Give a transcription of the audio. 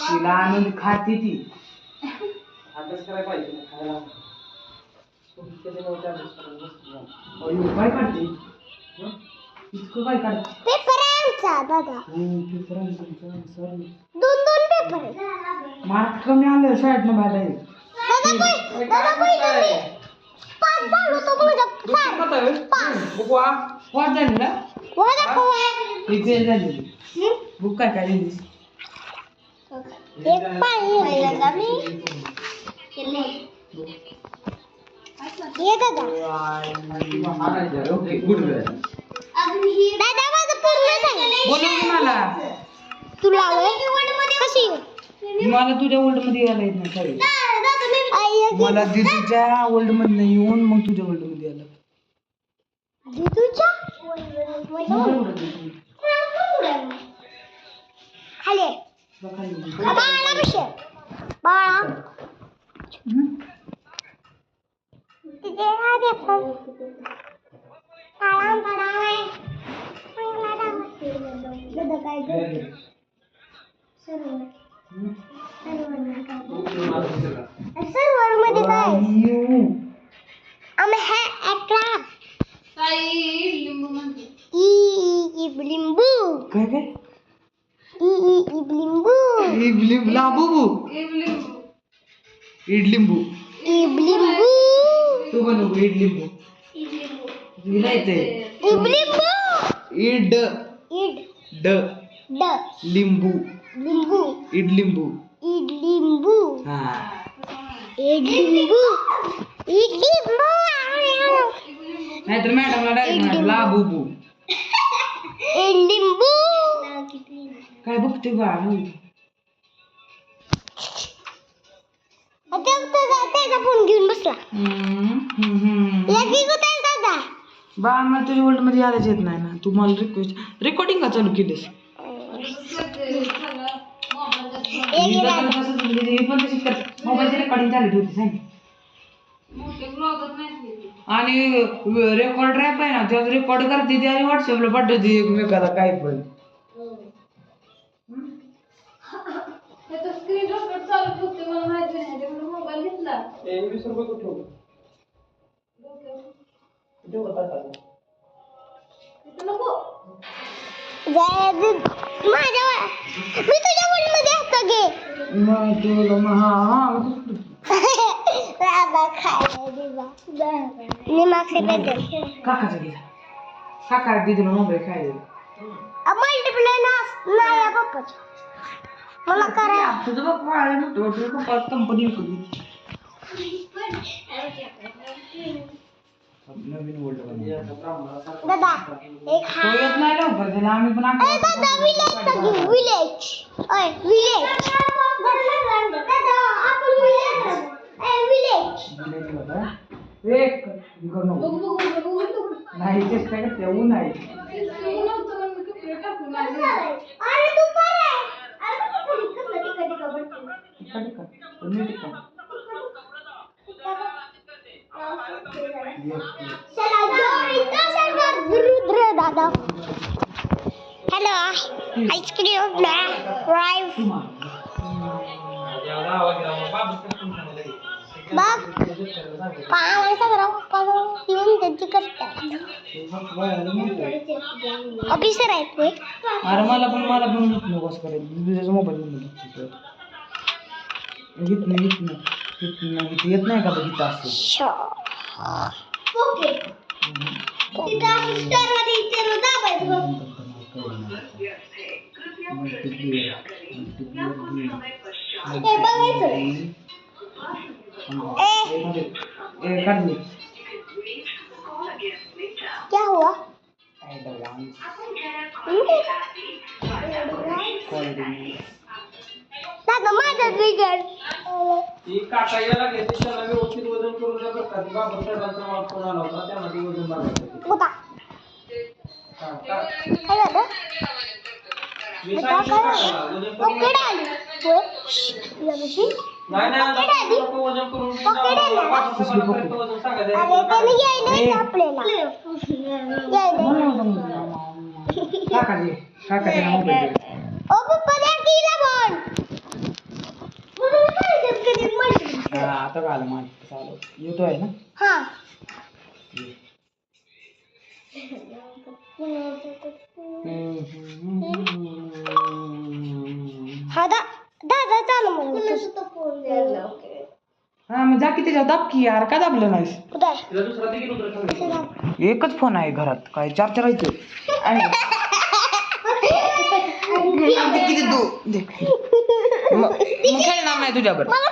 तिला आनंद खाती ती अभ्यास करायला पाहिजे खायला काय काढते इतकं काय काढते पेपर आहे आमचा दादा पेपर आहे तुमचा सॉरी दोन पेपर आहे मार्क कमी आले शाळेतनं बाहेर दादा पाच झालो तो बुक वाट झाली ना एक फेल झाली बुक काय काय लिहिलीस एक पाणी दादा मी ये दादा ओके गुड दादा माझं पूर्ण झालं बोलव मला तुला कशी मला तुझ्या वर्ल्ड मध्ये यायला येत नाही सॉरी मला दिदूच्या वर्ल्ड मध्ये येऊन मग तुझ्या वर्ल्ड मध्ये यायला दिदूच्या खाली बाळा कशी बाळा तिथे आधी आपण काळा पडावे दादा काय सर्वर मध्ये काय आम्ही हे अकरा लिंबू काय काय लिंबू लाबू इडलिंबू लिंबू तू बनव इडलिंबू लिहायचंय इड इड ड ड लिंबू लिंबू इडलिंबू इडलिंबू हा इडलिंबू इडलिंबू नाहीतर मॅडमला डायरेक्ट लाबूबू इडलिंबू काय बघते बाळ त्याचा फोन घेऊन बसला दादा बाळ मला तुझ्या वर्ल्ड मध्ये यायलाच येत नाही ना तू मला रिक्वेस्ट रेकॉर्डिंग का चालू केलीस पण तशीच कर मोबाईलची रेकॉर्डिंग चालू ठेवते सांग आणि रेकॉर्ड रॅप आहे ना त्यात रेकॉर्ड करते ती आणि व्हॉट्सअपला पाठवते एकमेकाला काय पण मी तुझ्या मध्ये असतो घे काकाचा घे काका दिदीला मोबाईल खायला मल्टिप्लाय नाही पप्पाच मला करा तुझं पप्पा कंपनी नवीन वर्ल्ड दादा एक येत नाही लवकर त्याला आम्ही पण दादा विलेज एक नाही चेष्टा करते ऊन आहे दादा हॅलो आईस्क्रीम बाप त्यांची करतात ऑफिसर आहेत ते अरे मला पण नकोस करायचं मोबाईल येत नाही का बघितलं असं क्या हुआ दादा माझं बिघड काटा याला घेते त्याला व्यवस्थित वजन करून द्या बरं का बाबा सरांचा माल कोण आला होता त्यामध्ये वजन बघायचं होता काय झालं पकड आली होय? तुझ्यापाशी? पकड आली? अरे त्याने यायला आपल्याला यायला. ओ पप्पा द्या तिला पण. आता आलं माझं चालू येतोय ना. हा हा दादा चालू म्हणून हा मग जा की त्याच्यावर दाब की यार का दाबलं नाहीस कुठे एकच फोन आहे घरात काय चार चार आहे किती तू मग खेळणार नाही तुझ्यावर मला